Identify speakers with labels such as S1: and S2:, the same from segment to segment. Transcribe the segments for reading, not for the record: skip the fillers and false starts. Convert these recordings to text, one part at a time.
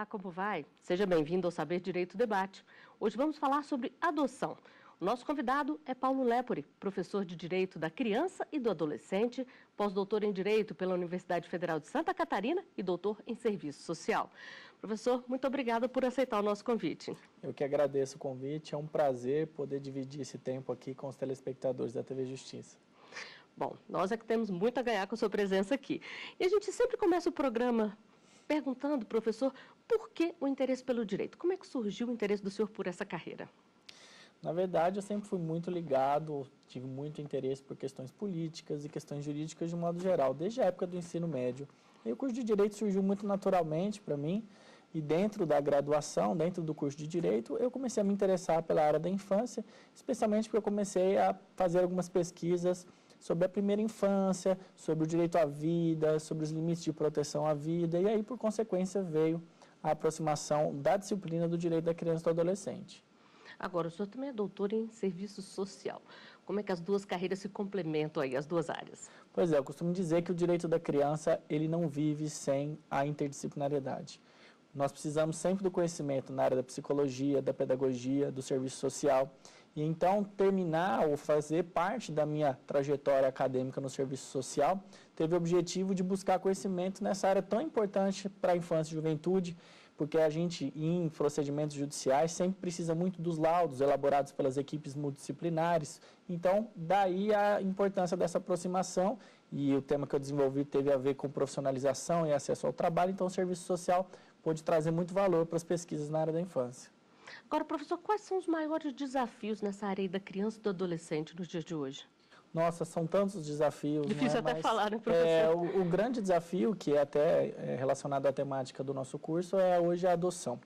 S1: como vai? Seja bem-vindo ao Saber Direito Debate. Hoje vamos falar sobre adoção. O nosso convidado é Paulo Lepori, professor de Direito da Criança e do Adolescente, pós-doutor em Direito pela Universidade Federal de Santa Catarina e doutor em Serviço Social. Professor, muito obrigada por aceitar o nosso convite.
S2: Eu que agradeço o convite, é um prazer poder dividir esse tempo aqui com os telespectadores da TV Justiça.
S1: Bom, nós é que temos muito a ganhar com a sua presença aqui. E a gente sempre começa o programa perguntando, professor, por que o interesse pelo direito? Como é que surgiu o interesse do senhor por essa carreira?
S2: Na verdade, eu sempre fui muito ligado, tive muito interesse por questões políticas e questões jurídicas de um modo geral, desde a época do ensino médio. E o curso de Direito surgiu muito naturalmente para mim, e dentro da graduação, dentro do curso de Direito, eu comecei a me interessar pela área da infância, especialmente porque eu comecei a fazer algumas pesquisas sobre a primeira infância, sobre o direito à vida, sobre os limites de proteção à vida, e aí, por consequência, veio a aproximação da disciplina do direito da criança e do adolescente.
S1: Agora, o senhor também é doutor em Serviço Social. Como é que as duas carreiras se complementam aí, as duas áreas?
S2: Pois é, eu costumo dizer que o direito da criança, ele não vive sem a interdisciplinariedade. Nós precisamos sempre do conhecimento na área da psicologia, da pedagogia, do serviço social. E então, terminar ou fazer parte da minha trajetória acadêmica no serviço social teve o objetivo de buscar conhecimento nessa área tão importante para a infância e juventude, porque a gente, em procedimentos judiciais, sempre precisa muito dos laudos elaborados pelas equipes multidisciplinares. Então, daí a importância dessa aproximação, e o tema que eu desenvolvi teve a ver com profissionalização e acesso ao trabalho, então o serviço social pôde trazer muito valor para as pesquisas na área da infância.
S1: Agora, professor, quais são os maiores desafios nessa área aí da criança e do adolescente nos dias de hoje?
S2: Nossa, são tantos desafios.
S1: Difícil
S2: não é?
S1: até falar, né, professor?
S2: O grande desafio, que é até relacionado à temática do nosso curso, é hoje a adoção.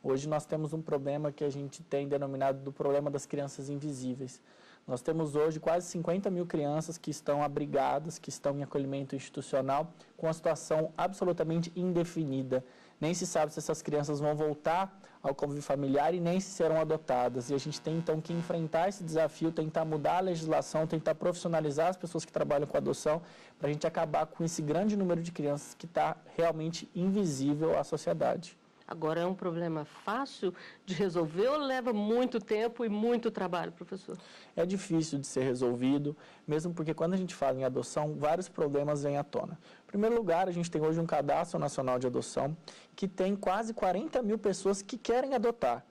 S2: Hoje nós temos um problema que a gente tem denominado do problema das crianças invisíveis. Nós temos hoje quase 50 mil crianças que estão abrigadas, que estão em acolhimento institucional, com a situação absolutamente indefinida. Nem se sabe se essas crianças vão voltar ao convívio familiar e nem se serão adotadas. E a gente tem, então, que enfrentar esse desafio, tentar mudar a legislação, tentar profissionalizar as pessoas que trabalham com adoção, para a gente acabar com esse grande número de crianças que está realmente invisível à sociedade.
S1: Agora, é um problema fácil de resolver ou leva muito tempo e muito trabalho, professor?
S2: É difícil de ser resolvido, mesmo porque quando a gente fala em adoção, vários problemas vêm à tona. Em primeiro lugar, a gente tem hoje um cadastro nacional de adoção que tem quase 40 mil pessoas que querem adotar.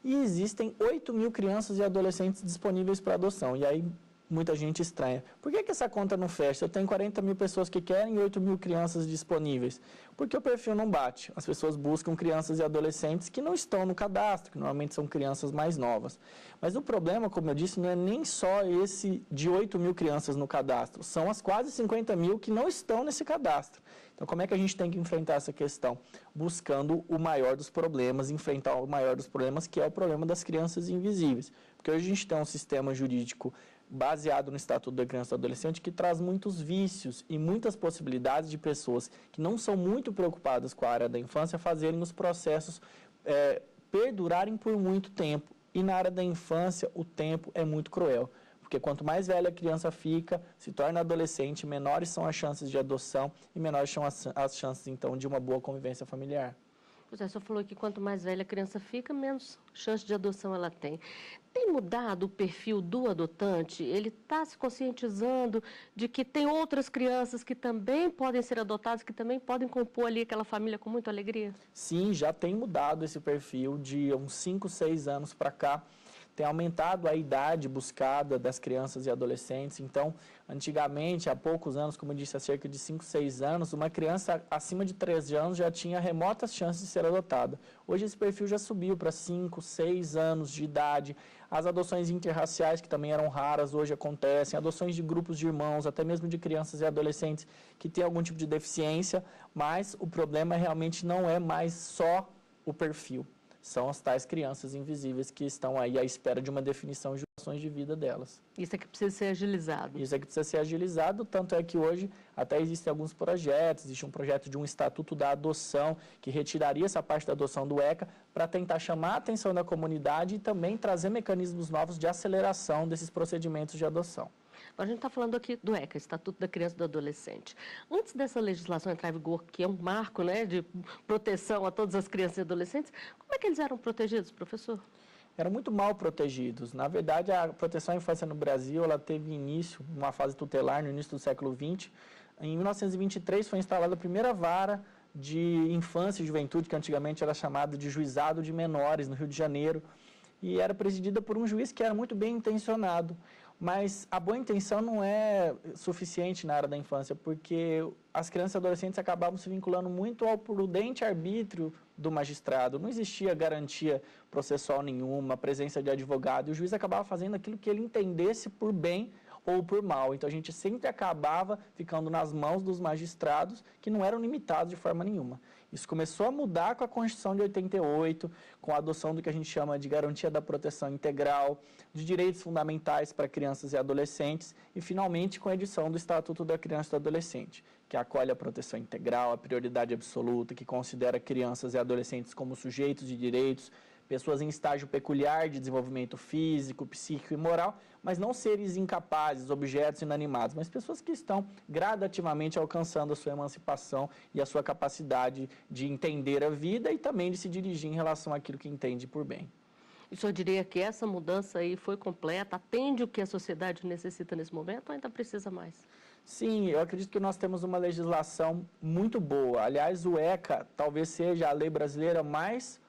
S2: E existem 8 mil crianças e adolescentes disponíveis para adoção. E aí muita gente estranha. Por que essa conta não fecha? Eu tenho 40 mil pessoas que querem e 8 mil crianças disponíveis. Porque o perfil não bate. As pessoas buscam crianças e adolescentes que não estão no cadastro, que normalmente são crianças mais novas. Mas o problema, como eu disse, não é nem só esse de 8 mil crianças no cadastro. São as quase 50 mil que não estão nesse cadastro. Então, como é que a gente tem que enfrentar essa questão? Buscando o maior dos problemas, enfrentar o maior dos problemas, que é o problema das crianças invisíveis. Porque hoje a gente tem um sistema jurídico baseado no Estatuto da Criança e do Adolescente, que traz muitos vícios e muitas possibilidades de pessoas que não são muito preocupadas com a área da infância fazerem os processos perdurarem por muito tempo. E na área da infância, o tempo é muito cruel. Porque quanto mais velha a criança fica, se torna adolescente, menores são as chances de adoção e menores são as chances, então, de uma boa convivência familiar.
S1: O senhor falou que quanto mais velha a criança fica, menos chance de adoção ela tem. Tem mudado o perfil do adotante? Ele está se conscientizando de que tem outras crianças que também podem ser adotadas, que também podem compor ali aquela família com muita alegria?
S2: Sim, já tem mudado esse perfil de uns 5, 6 anos para cá. Tem aumentado a idade buscada das crianças e adolescentes. Então, antigamente, há poucos anos, como eu disse, há cerca de 5, 6 anos, uma criança acima de 13 anos já tinha remotas chances de ser adotada. Hoje esse perfil já subiu para 5, 6 anos de idade. As adoções interraciais, que também eram raras, hoje acontecem. Adoções de grupos de irmãos, até mesmo de crianças e adolescentes que têm algum tipo de deficiência. Mas o problema realmente não é mais só o perfil. São as tais crianças invisíveis que estão aí à espera de uma definição de ações de vida delas.
S1: Isso é que precisa ser agilizado.
S2: Isso é que precisa ser agilizado, tanto é que hoje até existem alguns projetos, existe um projeto de um Estatuto da Adoção, que retiraria essa parte da adoção do ECA, para tentar chamar a atenção da comunidade e também trazer mecanismos novos de aceleração desses procedimentos de adoção.
S1: Agora a gente está falando aqui do ECA, Estatuto da Criança e do Adolescente. Antes dessa legislação entrar em vigor, que é um marco, né, de proteção a todas as crianças e adolescentes, como é que eles eram protegidos, professor?
S2: Eram muito mal protegidos. Na verdade, a proteção à infância no Brasil, ela teve início, uma fase tutelar, no início do século XX. Em 1923 foi instalada a primeira vara de infância e juventude, que antigamente era chamada de juizado de menores, no Rio de Janeiro, e era presidida por um juiz que era muito bem intencionado. Mas a boa intenção não é suficiente na área da infância, porque as crianças e adolescentes acabavam se vinculando muito ao prudente arbítrio do magistrado. Não existia garantia processual nenhuma, presença de advogado, e o juiz acabava fazendo aquilo que ele entendesse por bem ou por mal. Então a gente sempre acabava ficando nas mãos dos magistrados, que não eram limitados de forma nenhuma. Isso começou a mudar com a Constituição de 88, com a adoção do que a gente chama de garantia da proteção integral, de direitos fundamentais para crianças e adolescentes, e finalmente com a edição do Estatuto da Criança e do Adolescente, que acolhe a proteção integral, a prioridade absoluta, que considera crianças e adolescentes como sujeitos de direitos, pessoas em estágio peculiar de desenvolvimento físico, psíquico e moral, mas não seres incapazes, objetos inanimados, mas pessoas que estão gradativamente alcançando a sua emancipação e a sua capacidade de entender a vida e também de se dirigir em relação àquilo que entende por bem.
S1: E o senhor diria que essa mudança aí foi completa, atende o que a sociedade necessita nesse momento ou ainda precisa mais?
S2: Sim, eu acredito que nós temos uma legislação muito boa. Aliás, o ECA talvez seja a lei brasileira mais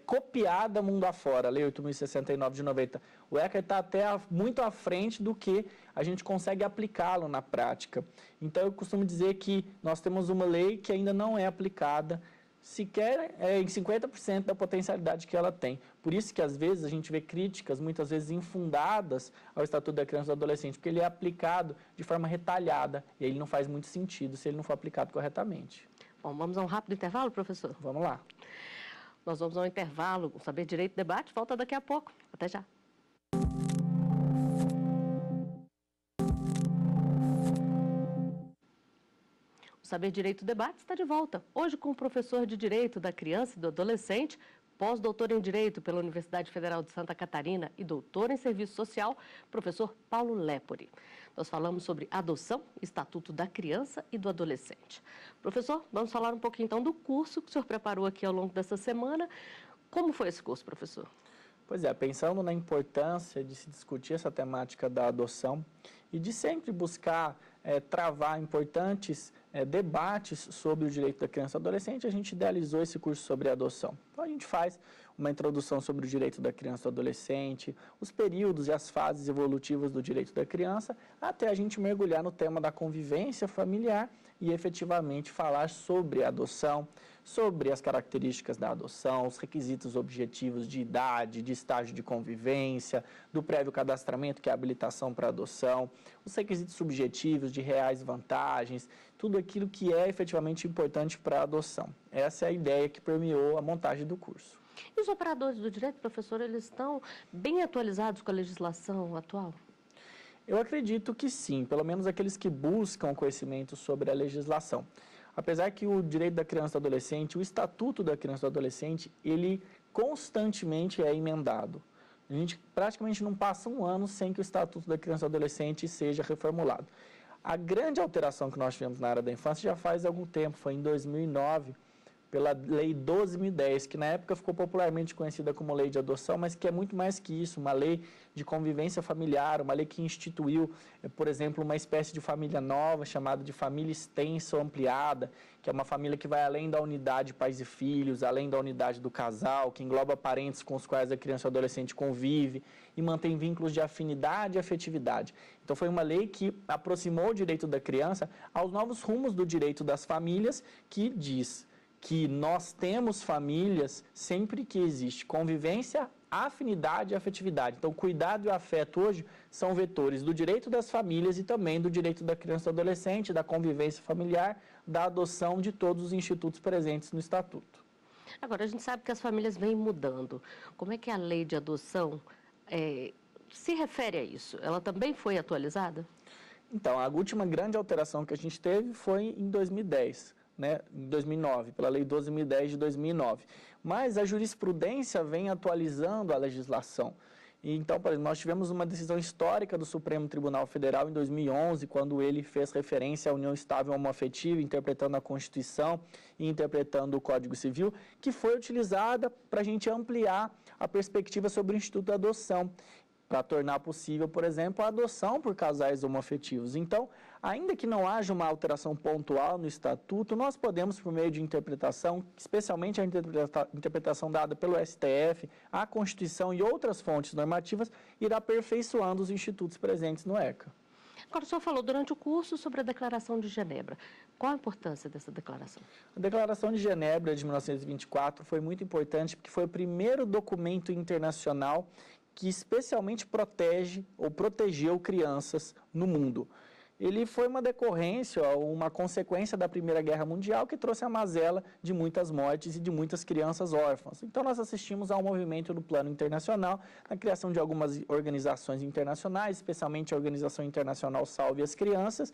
S2: copiada mundo afora, a Lei 8.069 de 90. O ECA está até muito à frente do que a gente consegue aplicá-lo na prática. Então, eu costumo dizer que nós temos uma lei que ainda não é aplicada, sequer em 50% da potencialidade que ela tem. Por isso que, às vezes, a gente vê críticas, muitas vezes infundadas, ao Estatuto da Criança e do Adolescente, porque ele é aplicado de forma retalhada, e aí ele não faz muito sentido se ele não for aplicado corretamente.
S1: Bom, vamos a um rápido intervalo, professor?
S2: Vamos lá.
S1: Nós vamos ao intervalo. O Saber Direito Debate volta daqui a pouco. Até já. O Saber Direito Debate está de volta. Hoje com o professor de Direito da Criança e do Adolescente, pós-doutor em Direito pela Universidade Federal de Santa Catarina e doutor em Serviço Social, professor Paulo Lepori. Nós falamos sobre adoção, Estatuto da Criança e do Adolescente. Professor, vamos falar um pouquinho então do curso que o senhor preparou aqui ao longo dessa semana. Como foi esse curso, professor?
S2: Pois é, pensando na importância de se discutir essa temática da adoção e de sempre buscar travar importantes debates sobre o direito da criança e do adolescente, a gente idealizou esse curso sobre adoção. Então, a gente faz uma introdução sobre o direito da criança e do adolescente, os períodos e as fases evolutivas do direito da criança, até a gente mergulhar no tema da convivência familiar e efetivamente falar sobre a adoção, sobre as características da adoção, os requisitos objetivos de idade, de estágio de convivência, do prévio cadastramento, que é a habilitação para adoção, os requisitos subjetivos de reais vantagens, tudo aquilo que é efetivamente importante para a adoção. Essa é a ideia que permeou a montagem do curso.
S1: E os operadores do direito, professor, eles estão bem atualizados com a legislação atual?
S2: Eu acredito que sim, pelo menos aqueles que buscam conhecimento sobre a legislação. Apesar que o direito da criança e do adolescente, o Estatuto da Criança e do Adolescente, ele constantemente é emendado. A gente praticamente não passa um ano sem que o Estatuto da Criança e do Adolescente seja reformulado. A grande alteração que nós tivemos na área da infância já faz algum tempo, foi em 2009, pela Lei 12.010, que na época ficou popularmente conhecida como Lei de Adoção, mas que é muito mais que isso, uma lei de convivência familiar, uma lei que instituiu, por exemplo, uma espécie de família nova, chamada de família extensa ou ampliada, que é uma família que vai além da unidade pais e filhos, além da unidade do casal, que engloba parentes com os quais a criança ou adolescente convive e mantém vínculos de afinidade e afetividade. Então foi uma lei que aproximou o direito da criança aos novos rumos do direito das famílias, que diz que nós temos famílias sempre que existe convivência, afinidade e afetividade. Então, cuidado e afeto hoje são vetores do direito das famílias e também do direito da criança e do adolescente, da convivência familiar, da adoção de todos os institutos presentes no Estatuto.
S1: Agora, a gente sabe que as famílias vêm mudando. Como é que a lei de adoção se refere a isso? Ela também foi atualizada?
S2: Então, a última grande alteração que a gente teve foi em 2010. Em 2009, pela Lei 12.010 de 2009. Mas a jurisprudência vem atualizando a legislação. Então, por exemplo, nós tivemos uma decisão histórica do Supremo Tribunal Federal em 2011, quando ele fez referência à união estável homoafetiva, interpretando a Constituição e interpretando o Código Civil, que foi utilizada para a gente ampliar a perspectiva sobre o Instituto da Adoção, para tornar possível, por exemplo, a adoção por casais homoafetivos. Então, ainda que não haja uma alteração pontual no Estatuto, nós podemos, por meio de interpretação, especialmente a interpretação dada pelo STF, a Constituição e outras fontes normativas, ir aperfeiçoando os institutos presentes no ECA.
S1: Agora, o senhor falou durante o curso sobre a Declaração de Genebra. Qual a importância dessa declaração?
S2: A Declaração de Genebra de 1924 foi muito importante porque foi o primeiro documento internacional que especialmente protege ou protegeu crianças no mundo. Ele foi uma decorrência, uma consequência da Primeira Guerra Mundial que trouxe a mazela de muitas mortes e de muitas crianças órfãs. Então nós assistimos a um movimento no plano internacional, na criação de algumas organizações internacionais, especialmente a Organização Internacional Salve as Crianças,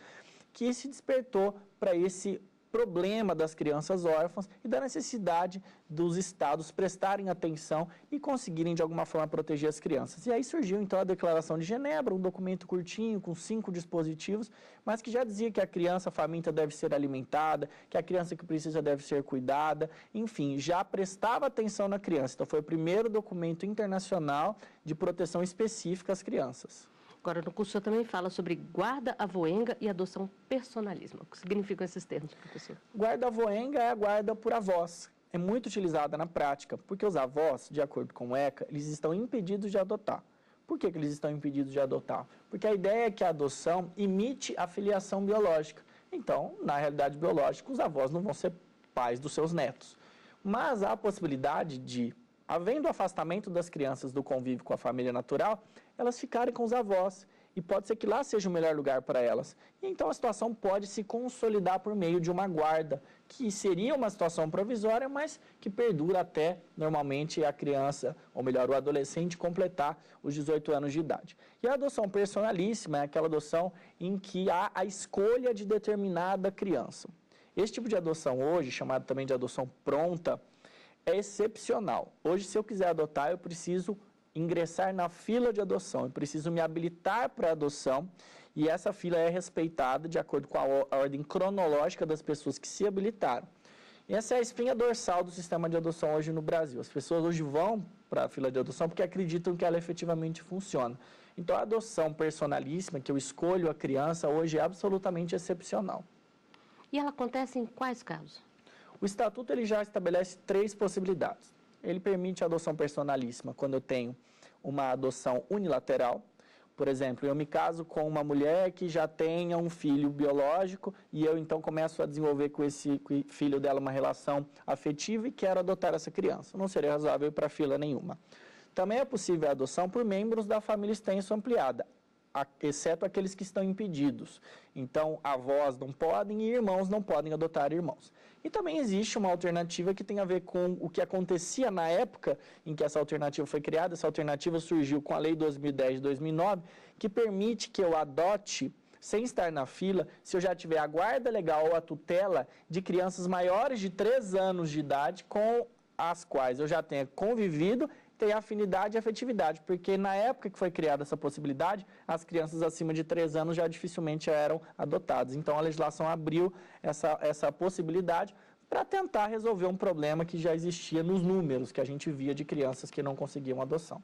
S2: que se despertou para esse problema das crianças órfãs e da necessidade dos estados prestarem atenção e conseguirem de alguma forma proteger as crianças. E aí surgiu então a Declaração de Genebra, um documento curtinho com 5 dispositivos, mas que já dizia que a criança faminta deve ser alimentada, que a criança que precisa deve ser cuidada, enfim, já prestava atenção na criança. Então foi o primeiro documento internacional de proteção específica às crianças.
S1: Agora, no curso, o senhor também fala sobre guarda-avoenga e adoção personalismo. O que significam esses termos, professor?
S2: Guarda-avoenga é a guarda por avós. É muito utilizada na prática, porque os avós, de acordo com o ECA, eles estão impedidos de adotar. Por que eles estão impedidos de adotar? Porque a ideia é que a adoção imite a filiação biológica. Então, na realidade biológica, os avós não vão ser pais dos seus netos. Mas há a possibilidade de, havendo afastamento das crianças do convívio com a família natural, elas ficarem com os avós, e pode ser que lá seja o melhor lugar para elas. E então a situação pode se consolidar por meio de uma guarda, que seria uma situação provisória, mas que perdura até, normalmente, a criança, ou melhor, o adolescente, completar os 18 anos de idade. E a adoção personalíssima é aquela adoção em que há a escolha de determinada criança. Esse tipo de adoção hoje, chamado também de adoção pronta, é excepcional. Hoje, se eu quiser adotar, eu preciso ingressar na fila de adoção, eu preciso me habilitar para a adoção, e essa fila é respeitada de acordo com a ordem cronológica das pessoas que se habilitaram. E essa é a espinha dorsal do sistema de adoção hoje no Brasil. As pessoas hoje vão para a fila de adoção porque acreditam que ela efetivamente funciona. Então a adoção personalíssima, que eu escolho a criança, hoje é absolutamente excepcional.
S1: E ela acontece em quais casos?
S2: O Estatuto ele já estabelece 3 possibilidades. Ele permite a adoção personalíssima quando eu tenho uma adoção unilateral. Por exemplo, eu me caso com uma mulher que já tenha um filho biológico e eu então começo a desenvolver com esse filho dela uma relação afetiva e quero adotar essa criança. Não seria razoável ir para fila nenhuma. Também é possível a adoção por membros da família extensa ampliada, exceto aqueles que estão impedidos. Então, avós não podem e irmãos não podem adotar irmãos. E também existe uma alternativa que tem a ver com o que acontecia na época em que essa alternativa foi criada. Essa alternativa surgiu com a Lei 2010 de 2009, que permite que eu adote, sem estar na fila, se eu já tiver a guarda legal ou a tutela de crianças maiores de 3 anos de idade com as quais eu já tenha convivido, tem afinidade e afetividade, porque na época que foi criada essa possibilidade, as crianças acima de 3 anos já dificilmente eram adotadas. Então a legislação abriu essa possibilidade para tentar resolver um problema que já existia nos números que a gente via de crianças que não conseguiam adoção.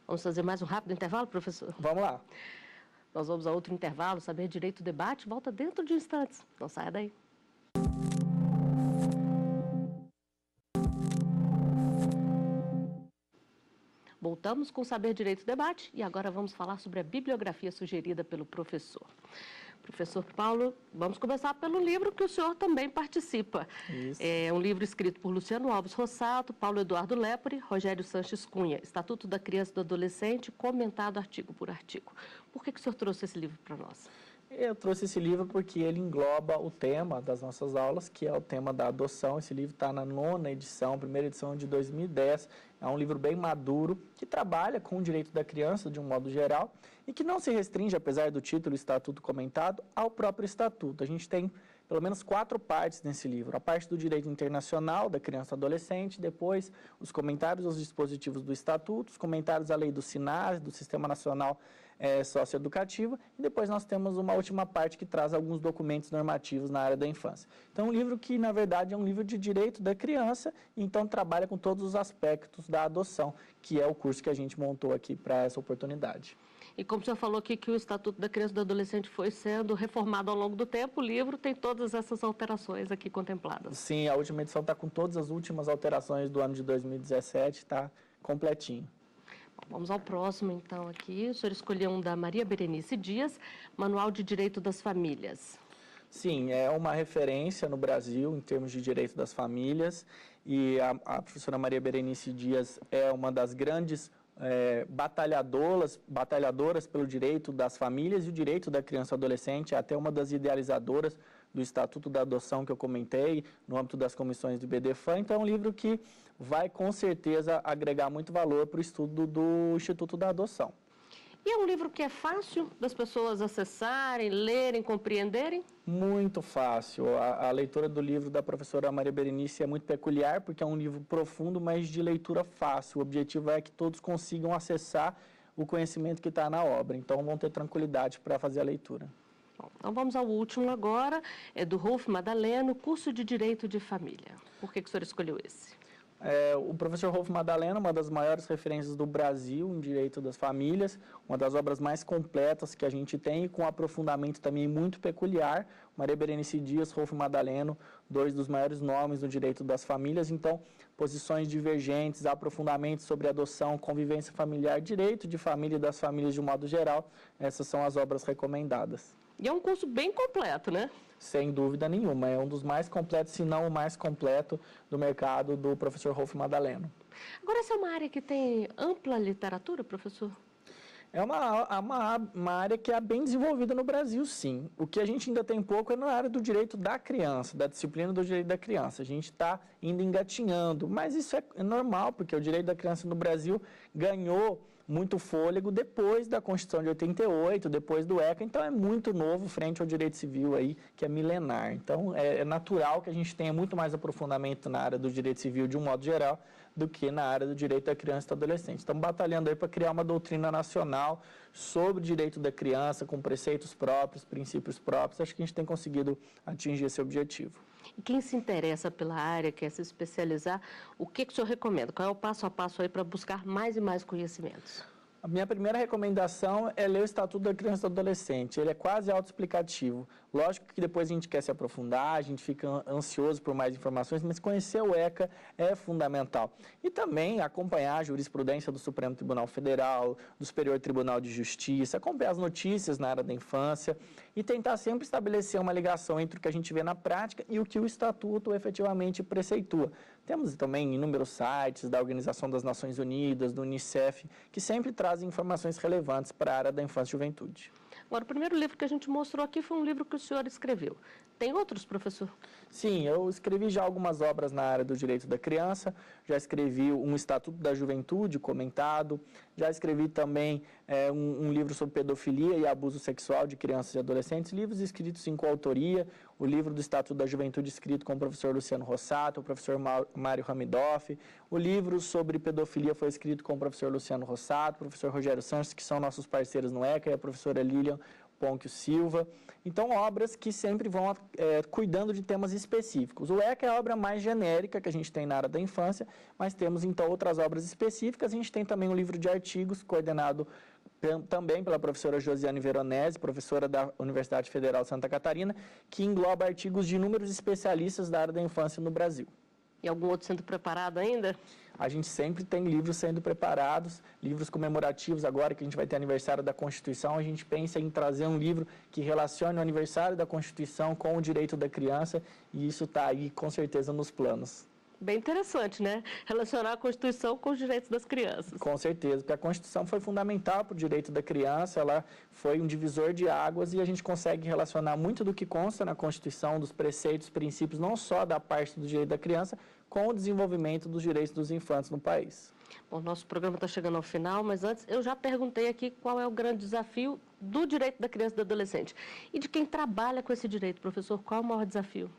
S1: Vamos fazer mais um rápido intervalo, professor?
S2: Vamos lá.
S1: Nós vamos a outro intervalo, Saber Direito Debate, volta dentro de instantes. Não saia daí. Voltamos com o Saber Direito Debate e agora vamos falar sobre a bibliografia sugerida pelo professor. Professor Paulo, vamos começar pelo livro que o senhor também participa.
S2: Isso.
S1: É um livro escrito por Luciano Alves Rossato, Paulo Eduardo Lepore, Rogério Sanches Cunha, Estatuto da Criança e do Adolescente, comentado artigo por artigo. Por que o senhor trouxe esse livro para nós?
S2: Eu trouxe esse livro porque ele engloba o tema das nossas aulas, que é o tema da adoção. Esse livro está na 9ª edição, primeira edição de 2010. É um livro bem maduro, que trabalha com o direito da criança de um modo geral e que não se restringe, apesar do título Estatuto comentado, ao próprio Estatuto. A gente tem pelo menos 4 partes nesse livro. A parte do direito internacional da criança e adolescente, depois os comentários aos dispositivos do Estatuto, os comentários à lei do SINAS, do Sistema Nacional Socioeducativo, e depois nós temos uma última parte que traz alguns documentos normativos na área da infância. Então, um livro que, na verdade, é um livro de direito da criança, e então trabalha com todos os aspectos da adoção, que é o curso que a gente montou aqui para essa oportunidade.
S1: E como o senhor falou aqui que o Estatuto da Criança e do Adolescente foi sendo reformado ao longo do tempo, o livro tem todas essas alterações aqui contempladas.
S2: Sim, a última edição está com todas as últimas alterações do ano de 2017, está completinho.
S1: Vamos ao próximo, então, aqui. O senhor escolheu um da Maria Berenice Dias, Manual de Direito das Famílias.
S2: Sim, é uma referência no Brasil em termos de direito das famílias, e a professora Maria Berenice Dias é uma das grandes batalhadoras pelo direito das famílias e o direito da criança e adolescente, é até uma das idealizadoras do Estatuto da Adoção que eu comentei, no âmbito das comissões do IBDFAM. Então, é um livro que vai, com certeza, agregar muito valor para o estudo do Instituto da Adoção.
S1: E é um livro que é fácil das pessoas acessarem, lerem, compreenderem?
S2: Muito fácil. A leitura do livro da professora Maria Berenice é muito peculiar, porque é um livro profundo, mas de leitura fácil. O objetivo é que todos consigam acessar o conhecimento que está na obra. Então, vão ter tranquilidade para fazer a leitura.
S1: Bom, então, vamos ao último agora, é do Rolf Madaleno, Curso de Direito de Família. Por que o senhor escolheu esse?
S2: O professor Rolf Madaleno, uma das maiores referências do Brasil em direito das famílias, uma das obras mais completas que a gente tem, com um aprofundamento também muito peculiar. Maria Berenice Dias, Rolf Madaleno, 2 dos maiores nomes no direito das famílias. Então, posições divergentes, aprofundamentos sobre adoção, convivência familiar, direito de família e das famílias de um modo geral, essas são as obras recomendadas.
S1: E é um curso bem completo, né?
S2: Sem dúvida nenhuma, é um dos mais completos, se não o mais completo do mercado do professor Rolf Madaleno.
S1: Agora, essa é uma área que tem ampla literatura, professor?
S2: É uma área que é bem desenvolvida no Brasil, sim. O que a gente ainda tem pouco é na área do direito da criança, da disciplina do direito da criança. A gente está ainda engatinhando, mas isso é normal, porque o direito da criança no Brasil ganhou muito fôlego depois da Constituição de 88, depois do ECA, então é muito novo frente ao direito civil aí, que é milenar. Então é natural que a gente tenha muito mais aprofundamento na área do direito civil de um modo geral do que na área do direito da criança e do adolescente. Estamos batalhando aí para criar uma doutrina nacional sobre o direito da criança, com preceitos próprios, princípios próprios. Acho que a gente tem conseguido atingir esse objetivo.
S1: E quem se interessa pela área, quer se especializar, o que o senhor recomenda? Qual é o passo a passo aí para buscar mais e mais conhecimentos?
S2: A minha primeira recomendação é ler o Estatuto da Criança e do Adolescente. Ele é quase autoexplicativo. Lógico que depois a gente quer se aprofundar, a gente fica ansioso por mais informações, mas conhecer o ECA é fundamental. E também acompanhar a jurisprudência do Supremo Tribunal Federal, do Superior Tribunal de Justiça, acompanhar as notícias na área da infância e tentar sempre estabelecer uma ligação entre o que a gente vê na prática e o que o Estatuto efetivamente preceitua. Temos também inúmeros sites da Organização das Nações Unidas, do Unicef, que sempre trazem informações relevantes para a área da infância e juventude.
S1: Agora, o primeiro livro que a gente mostrou aqui foi um livro que o senhor escreveu. Tem outros, professor? Sim,
S2: eu escrevi já algumas obras na área do direito da criança, já escrevi um Estatuto da Juventude comentado, já escrevi também um livro sobre pedofilia e abuso sexual de crianças e adolescentes, livros escritos em coautoria, o livro do Estatuto da Juventude escrito com o professor Luciano Rossato, o professor Mário Hamidoff, o livro sobre pedofilia foi escrito com o professor Luciano Rossato, o professor Rogério Santos, que são nossos parceiros no ECA, e a professora Lilian Ponquio Silva. Então, obras que sempre vão cuidando de temas específicos. O ECA é a obra mais genérica que a gente tem na área da infância, mas temos, então, outras obras específicas. A gente tem também um livro de artigos coordenado também pela professora Josiane Veronese, professora da Universidade Federal de Santa Catarina, que engloba artigos de inúmeros especialistas da área da infância no Brasil.
S1: E algum outro sendo preparado ainda?
S2: A gente sempre tem livros sendo preparados, livros comemorativos. Agora que a gente vai ter aniversário da Constituição, a gente pensa em trazer um livro que relacione o aniversário da Constituição com o direito da criança, e isso está aí com certeza nos planos.
S1: Bem interessante, né? Relacionar a Constituição com os direitos das crianças.
S2: Com certeza, porque a Constituição foi fundamental para o direito da criança, ela foi um divisor de águas e a gente consegue relacionar muito do que consta na Constituição, dos preceitos, princípios, não só da parte do direito da criança, com o desenvolvimento dos direitos dos infantes no país.
S1: Bom, nosso programa está chegando ao final, mas antes eu já perguntei aqui qual é o grande desafio do direito da criança e do adolescente. E de quem trabalha com esse direito, professor, qual é o maior desafio?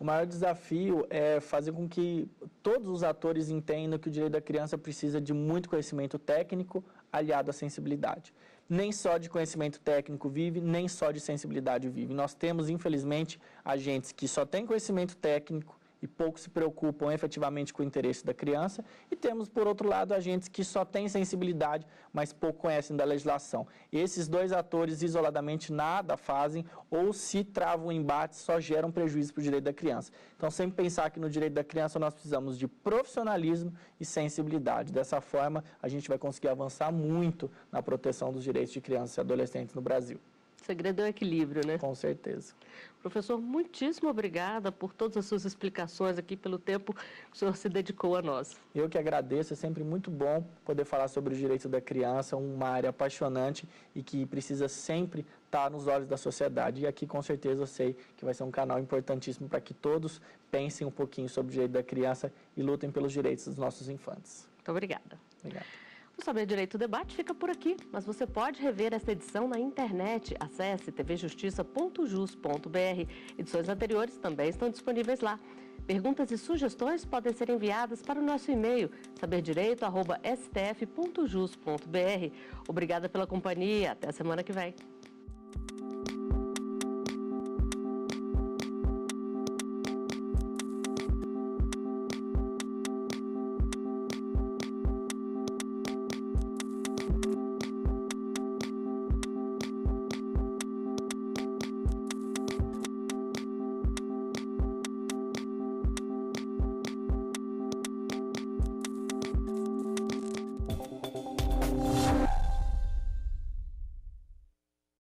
S2: O maior desafio é fazer com que todos os atores entendam que o direito da criança precisa de muito conhecimento técnico aliado à sensibilidade. Nem só de conhecimento técnico vive, nem só de sensibilidade vive. Nós temos, infelizmente, agentes que só têm conhecimento técnico e pouco se preocupam efetivamente com o interesse da criança, e temos, por outro lado, agentes que só têm sensibilidade, mas pouco conhecem da legislação. Esses dois atores, isoladamente, nada fazem, ou se travam embates, só geram prejuízo para o direito da criança. Então, sempre pensar que no direito da criança nós precisamos de profissionalismo e sensibilidade. Dessa forma, a gente vai conseguir avançar muito na proteção dos direitos de crianças e adolescentes no Brasil.
S1: O segredo é o equilíbrio, né?
S2: Com certeza.
S1: Professor, muitíssimo obrigada por todas as suas explicações aqui, pelo tempo que o senhor se dedicou a nós.
S2: Eu que agradeço, é sempre muito bom poder falar sobre os direitos da criança, uma área apaixonante e que precisa sempre estar nos olhos da sociedade. E aqui, com certeza, eu sei que vai ser um canal importantíssimo para que todos pensem um pouquinho sobre o direito da criança e lutem pelos direitos dos nossos infantes.
S1: Muito obrigada.
S2: Obrigado.
S1: O Saber Direito Debate fica por aqui, mas você pode rever esta edição na internet. Acesse tvjustiça.jus.br. Edições anteriores também estão disponíveis lá. Perguntas e sugestões podem ser enviadas para o nosso e-mail, saberdireito@stf.jus.br. Obrigada pela companhia. Até a semana que vem.